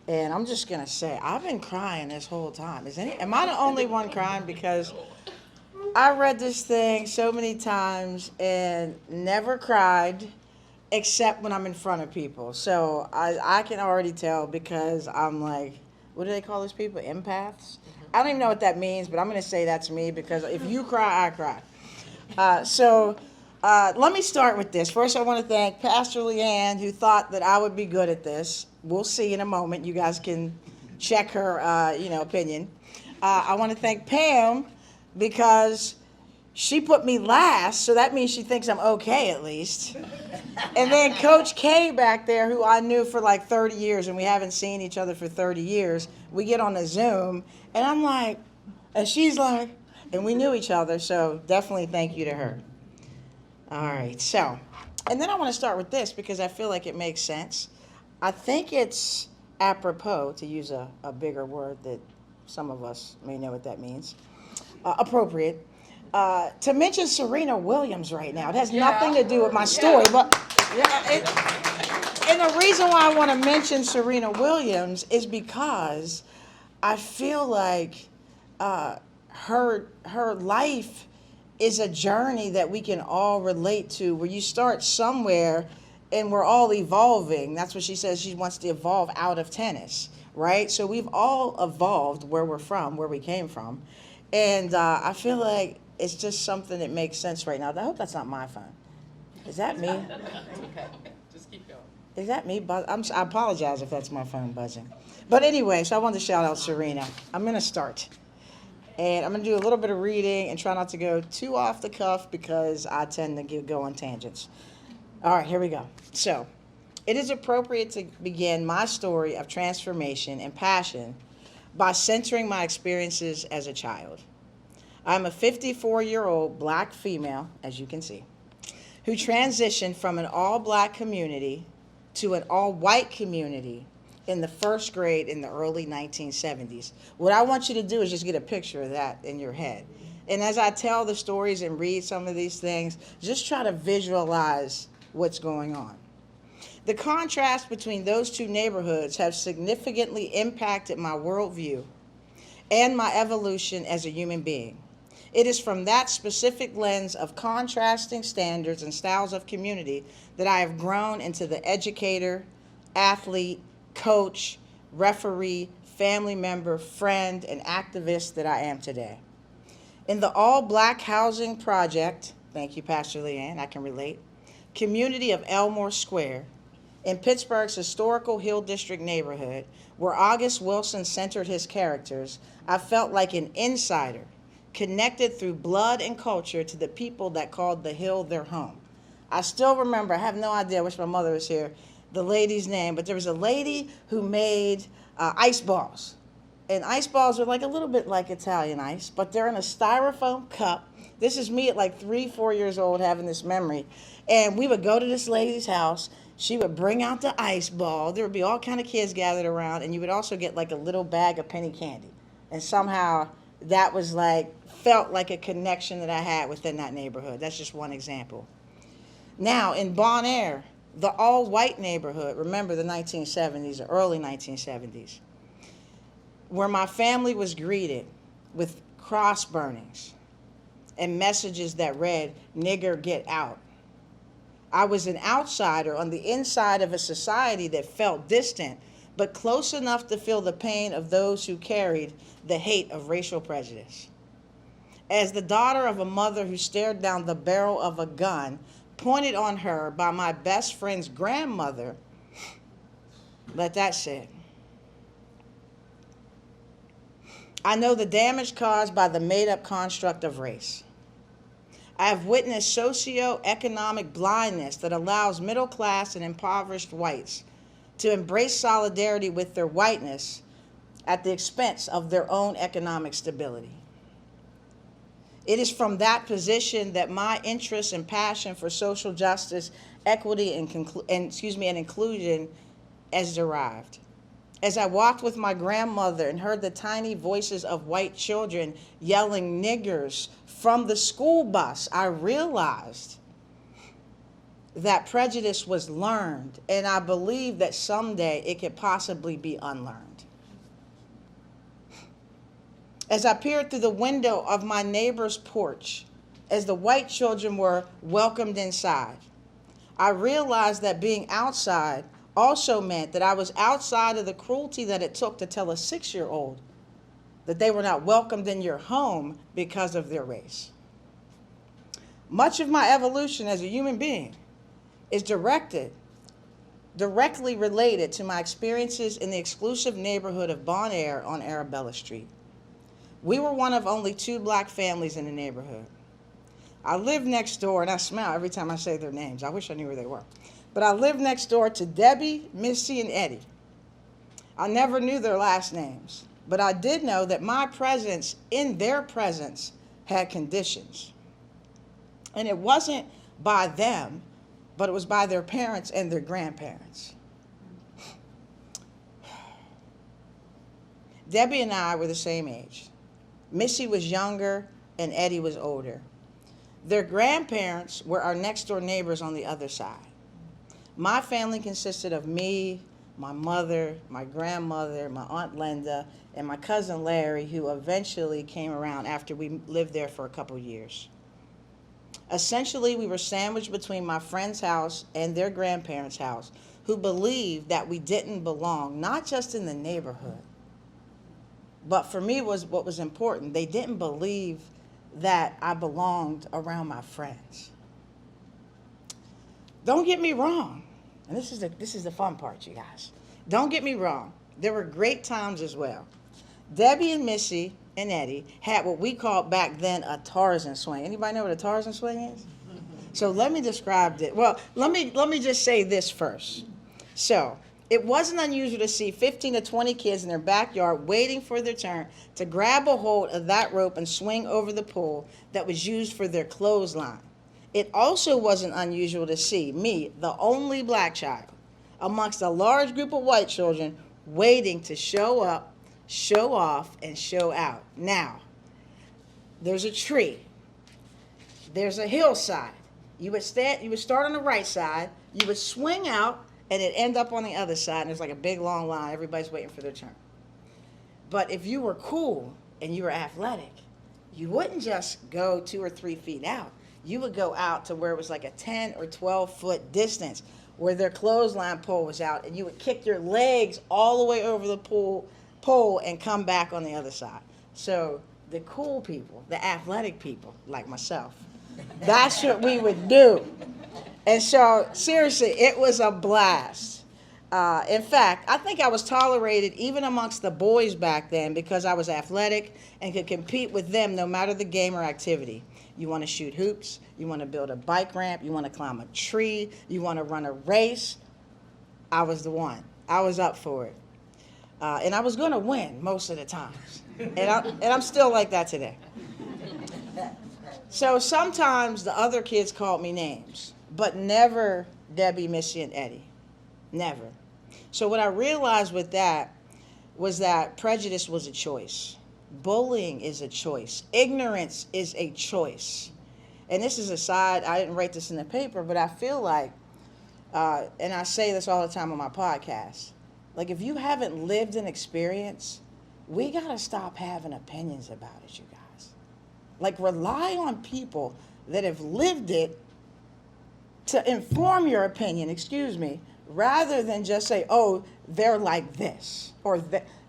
And I'm just gonna say, I've been crying this whole time. Am I the only one crying? Because I read this thing so many times and never cried except when I'm in front of people. So I can already tell because I'm like, what do they call those people? Empaths? I don't even know what that means, but I'm going to say that's me because if you cry, I cry. Let me start with this. First, I want to thank Pastor Leanne, who thought that I would be good at this. We'll see in a moment. You guys can check her, opinion. I want to thank Pam because she put me last, so that means she thinks I'm okay at least. And then Coach K back there, who I knew for like 30 years, and we haven't seen each other for 30 years. We get on a Zoom, and I'm like, and she's like, and we knew each other, so definitely thank you to her. All right, so, and then I want to start with this because I feel like it makes sense. I think it's apropos, to use a bigger word that some of us may know what that means, appropriate, to mention Serena Williams right now. It has nothing to do with my story, but and the reason why I want to mention Serena Williams is because I feel like her life is a journey that we can all relate to, where you start somewhere and we're all evolving. That's what she says. She wants to evolve out of tennis, right? So we've all evolved where we're from, where we came from. And I feel like it's just something that makes sense right now. I hope that's not my phone. Is that me? Okay. Just keep going. Is that me? I apologize if that's my phone buzzing. But anyway, so I wanted to shout out Serena. I'm going to start. And I'm going to do a little bit of reading and try not to go too off the cuff because I tend to go on tangents. All right, here we go. So, it is appropriate to begin my story of transformation and passion by centering my experiences as a child. I'm a 54-year-old black female, as you can see, who transitioned from an all-black community to an all-white community in the first grade in the early 1970s. What I want you to do is just get a picture of that in your head. And as I tell the stories and read some of these things, just try to visualize what's going on. The contrast between those two neighborhoods have significantly impacted my worldview and my evolution as a human being. It is from that specific lens of contrasting standards and styles of community that I have grown into the educator, athlete, coach, referee, family member, friend, and activist that I am today. In the all-black housing project, thank you, Pastor Leanne, I can relate, community of Elmore Square, in Pittsburgh's historical Hill District neighborhood, where August Wilson centered his characters, I felt like an insider, connected through blood and culture to the people that called the Hill their home. I still remember, I have no idea, I wish my mother was here, the lady's name, but there was a lady who made ice balls. And ice balls are like a little bit like Italian ice, but they're in a styrofoam cup. This is me at like 3, 4 years old having this memory. And we would go to this lady's house. She would bring out the ice ball. There would be all kind of kids gathered around, and you would also get like a little bag of penny candy. And somehow that was like, felt like a connection that I had within that neighborhood. That's just one example. Now, in Bon Air, the all-white neighborhood, remember the 1970s, the early 1970s, where my family was greeted with cross burnings and messages that read, "Nigger, get out." I was an outsider on the inside of a society that felt distant, but close enough to feel the pain of those who carried the hate of racial prejudice. As the daughter of a mother who stared down the barrel of a gun pointed on her by my best friend's grandmother, let that sit. I know the damage caused by the made-up construct of race. I have witnessed socio-economic blindness that allows middle-class and impoverished whites to embrace solidarity with their whiteness at the expense of their own economic stability. It is from that position that my interest and passion for social justice, equity, and inclusion is derived. As I walked with my grandmother and heard the tiny voices of white children yelling niggers from the school bus, I realized that prejudice was learned, and I believe that someday it could possibly be unlearned. As I peered through the window of my neighbor's porch, as the white children were welcomed inside, I realized that being outside also meant that I was outside of the cruelty that it took to tell a 6-year-old that they were not welcomed in your home because of their race. Much of my evolution as a human being is directly related to my experiences in the exclusive neighborhood of Bon Air on Arabella Street. We were one of only 2 black families in the neighborhood. I lived next door, and I smile every time I say their names. I wish I knew where they were. But I lived next door to Debbie, Missy, and Eddie. I never knew their last names, but I did know that my presence in their presence had conditions. And it wasn't by them, but it was by their parents and their grandparents. Debbie and I were the same age. Missy was younger and Eddie was older. Their grandparents were our next door neighbors on the other side. My family consisted of me, my mother, my grandmother, my Aunt Linda, and my cousin Larry, who eventually came around after we lived there for a couple years. Essentially, we were sandwiched between my friend's house and their grandparents' house, who believed that we didn't belong, not just in the neighborhood, but for me was what was important. They didn't believe that I belonged around my friends. Don't get me wrong, and this is the fun part, you guys. Don't get me wrong. There were great times as well. Debbie and Missy and Eddie had what we called back then a Tarzan swing. Anybody know what a Tarzan swing is? So let me describe it. Well, let me just say this first. So it wasn't unusual to see 15 to 20 kids in their backyard waiting for their turn to grab a hold of that rope and swing over the pole that was used for their clothesline. It also wasn't unusual to see me, the only black child, amongst a large group of white children waiting to show up, show off, and show out. Now, there's a tree. There's a hillside. You would start on the right side, you would swing out, and it'd end up on the other side, and there's like a big long line. Everybody's waiting for their turn. But if you were cool and you were athletic, you wouldn't just go 2 or 3 feet out. You would go out to where it was like a 10 or 12-foot distance where their clothesline pole was out, and you would kick your legs all the way over the pole and come back on the other side. So the cool people, the athletic people like myself, that's what we would do. And so, seriously, it was a blast. In fact, I think I was tolerated even amongst the boys back then because I was athletic and could compete with them no matter the game or activity. You want to shoot hoops, you want to build a bike ramp, you want to climb a tree, you want to run a race. I was the one. I was up for it. And I was going to win most of the times. And I'm still like that today. So sometimes the other kids called me names, but never Debbie, Missy, and Eddie. Never. So what I realized with that was that prejudice was a choice. Bullying is a choice. Ignorance is a choice. And this is a side, I didn't write this in the paper, but I feel like, and I say this all the time on my podcast, like if you haven't lived an experience, we got to stop having opinions about it, you guys. Like rely on people that have lived it to inform your opinion, rather than just say, oh, they're like this, or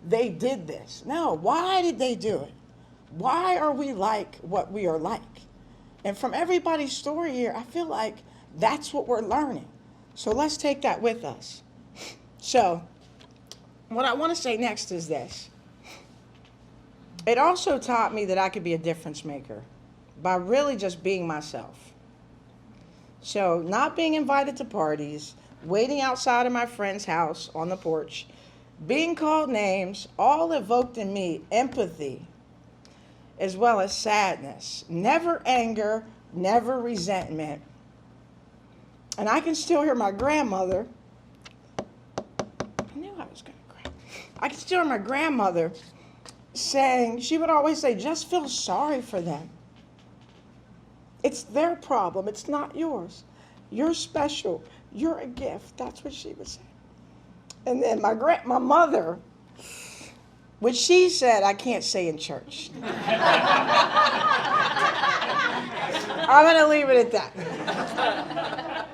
they did this. No, why did they do it? Why are we like what we are like? And from everybody's story here, I feel like that's what we're learning. So let's take that with us. So what I want to say next is this. It also taught me that I could be a difference maker by really just being myself. So not being invited to parties, waiting outside of my friend's house on the porch, being called names, all evoked in me empathy as well as sadness. Never anger, never resentment. And I can still hear my grandmother. I knew I was going to cry. I can still hear my grandmother saying, she would always say, just feel sorry for them. It's their problem. It's not yours. You're special. You're a gift. That's what she would say. And then my mother, which she said I can't say in church. I'm going to leave it at that.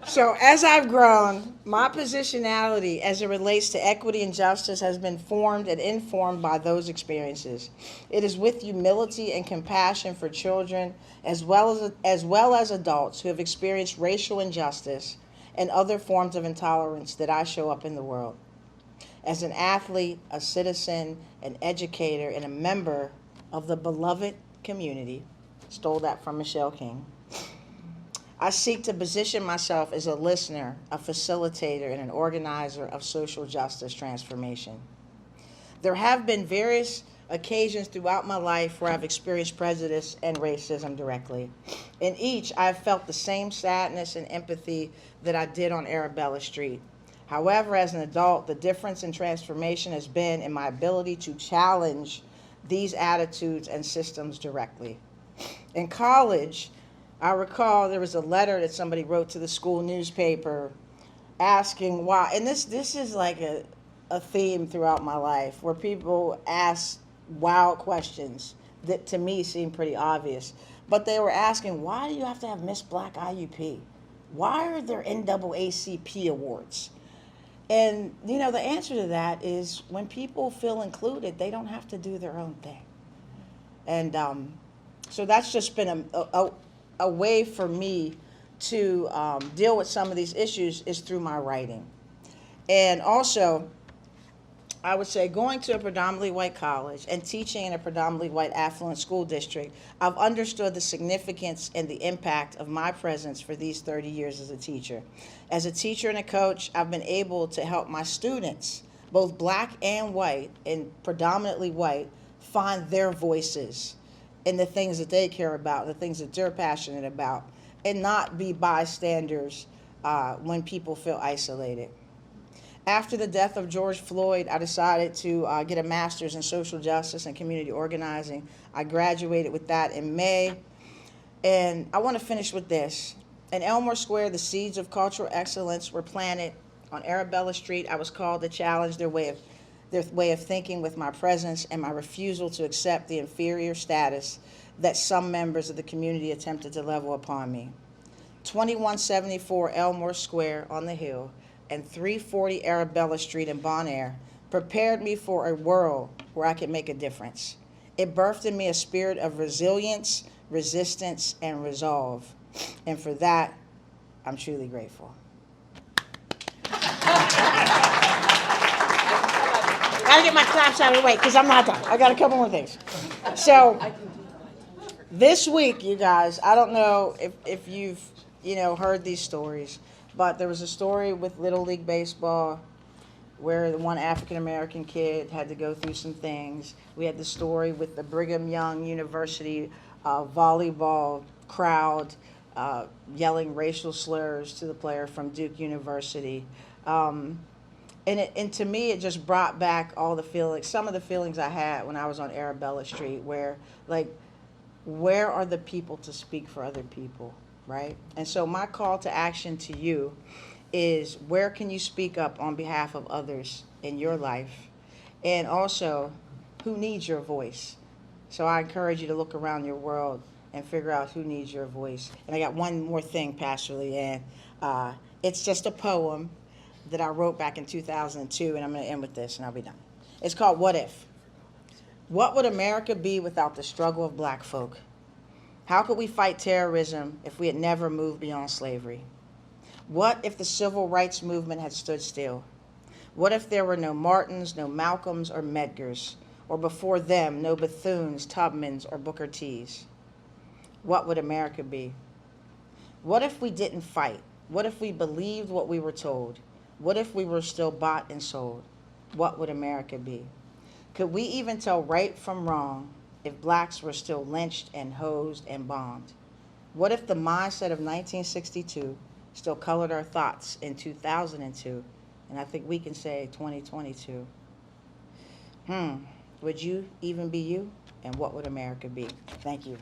So as I've grown, my positionality as it relates to equity and justice has been formed and informed by those experiences. It is with humility and compassion for children as well as adults who have experienced racial injustice and other forms of intolerance that I show up in the world. As an athlete, a citizen, an educator, and a member of the beloved community, stole that from Michelle King, I seek to position myself as a listener, a facilitator, and an organizer of social justice transformation. There have been various occasions throughout my life where I've experienced prejudice and racism directly. In each, I have felt the same sadness and empathy that I did on Arabella Street. However, as an adult, the difference in transformation has been in my ability to challenge these attitudes and systems directly. In college, I recall there was a letter that somebody wrote to the school newspaper asking why, and this is like a theme throughout my life, where people ask wild questions that to me seem pretty obvious. But they were asking, why do you have to have Miss Black IUP? Why are there NAACP awards? And, you know, the answer to that is when people feel included, they don't have to do their own thing. And so that's just been a way for me to deal with some of these issues is through my writing. And also, I would say going to a predominantly white college and teaching in a predominantly white affluent school district, I've understood the significance and the impact of my presence for these 30 years as a teacher. As a teacher and a coach, I've been able to help my students, both black and white, and predominantly white, find their voices in the things that they care about, the things that they're passionate about, and not be bystanders when people feel isolated. After the death of George Floyd, I decided to get a master's in social justice and community organizing. I graduated with that in May. And I want to finish with this. In Elmore Square, the seeds of cultural excellence were planted. On Arabella Street, I was called to challenge their way of thinking with my presence and my refusal to accept the inferior status that some members of the community attempted to level upon me. 2174 Elmore Square on the Hill and 340 Arabella Street in Bon Air prepared me for a world where I could make a difference. It birthed in me a spirit of resilience, resistance, and resolve. And for that, I'm truly grateful. I gotta get my claps out of the way because I'm not done. I got a couple more things. So this week, you guys, I don't know if you've heard these stories, but there was a story with Little League Baseball where the one African American kid had to go through some things. We had the story with the Brigham Young University volleyball crowd yelling racial slurs to the player from Duke University. And to me, it just brought back all the feelings, some of the feelings I had when I was on Arabella Street, where, like, where are the people to speak for other people, right? And so my call to action to you is, where can you speak up on behalf of others in your life? And also, who needs your voice? So I encourage you to look around your world and figure out who needs your voice. And I got one more thing, Pastor Leanne. It's just a poem that I wrote back in 2002, and I'm going to end with this, and I'll be done. It's called What If? What would America be without the struggle of black folk? How could we fight terrorism if we had never moved beyond slavery? What if the civil rights movement had stood still? What if there were no Martins, no Malcolms, or Medgars, or before them, no Bethunes, Tubmans, or Booker T's? What would America be? What if we didn't fight? What if we believed what we were told? What if we were still bought and sold? What would America be? Could we even tell right from wrong if blacks were still lynched and hosed and bombed? What if the mindset of 1962 still colored our thoughts in 2002? And I think we can say 2022. Would you even be you? And what would America be? Thank you.